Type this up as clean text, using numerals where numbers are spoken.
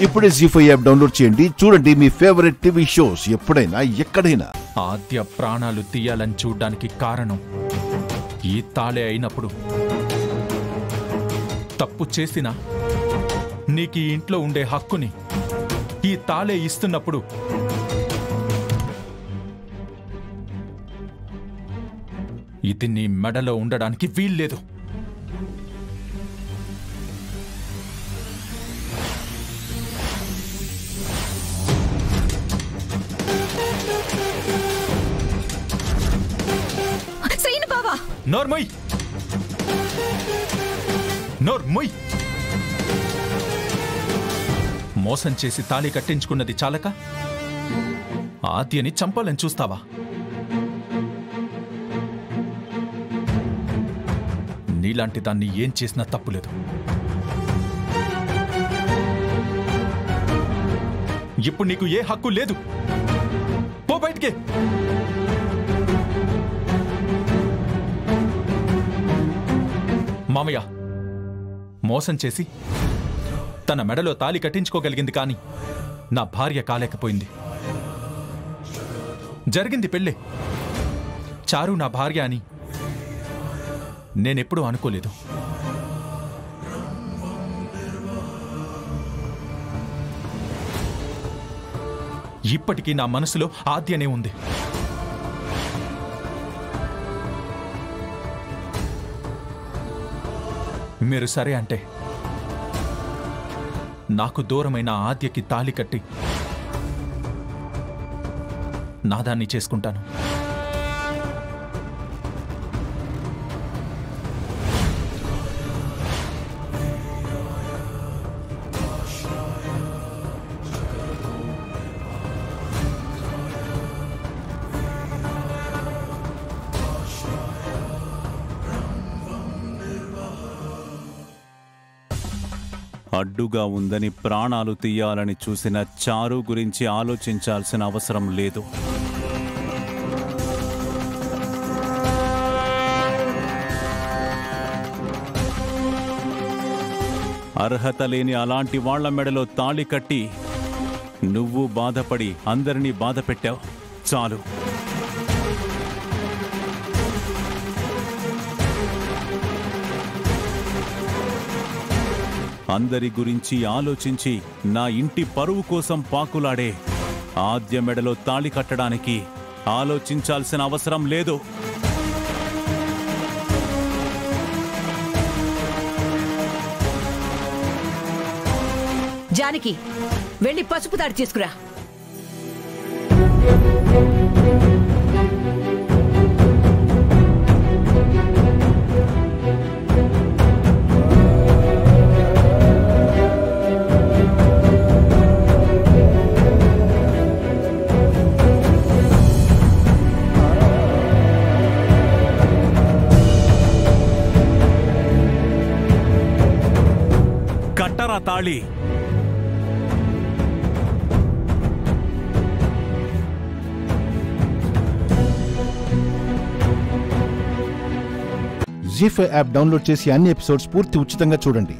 ఇప్పుడే జీ5 app download చేయండి. చూడండి మీ ఫేవరెట్ టీవీ షోస్ ఎప్పుడైనా ఎక్కడైనా. ఆద్య ప్రాణాలు తీయాలని చూడ్డానికి కారణం ఈ తాళే అయినప్పుడు తప్పు చేసినా నీకీ ఇంట్లో ఉండే హక్కుని ఈ తాళే ఇస్తున్నప్పుడు ఇది నీ మెడలో ఉండడానికి వీల్లేదు. నోర్మోయ్ నోర్మోయ్ మోసం చేసి తాళి కట్టించుకున్నది చాలక ఆద్యని చంపాలని చూస్తావా? నీలాంటి దాన్ని ఏం చేసినా తప్పులేదు. ఇప్పుడు నీకు ఏ హక్కు లేదు. పో బయటికి. మామయ్య మోసం చేసి తన మెడలో తాళి కట్టించుకోగలిగింది, కానీ నా భార్య కాలేకపోయింది. జరిగింది పెళ్ళే. చారు నా భార్య అని నేనెప్పుడూ అనుకోలేదు. ఇప్పటికీ నా మనసులో ఆద్యనే ఉంది. మీరు సరే అంటే నాకు దూరమైన ఆద్యకి తాళి కట్టి నాదాన్ని చేసుకుంటాను. అడ్డుగా ఉందని ప్రాణాలు తీయాలని చూసిన చారు గురించి ఆలోచించాల్సిన అవసరం లేదు. అర్హత లేని అలాంటి వాళ్ల మెడలో తాళి కట్టి నువ్వు బాధపడి అందరినీ బాధ పెట్టావు. చాలు. అందరి గురించి ఆలోచించి నా ఇంటి పరువు కోసం పాకులాడే ఆద్య మెడలో తాళి కట్టడానికి ఆలోచించాల్సిన అవసరం లేదు. జానకి, వెళ్ళి పసుపు తాడి తీసుకురా. కట్టరా తాళి. జీ5 యాప్ డౌన్లోడ్ చేసి అన్ని ఎపిసోడ్స్ పూర్తి ఉచితంగా చూడండి.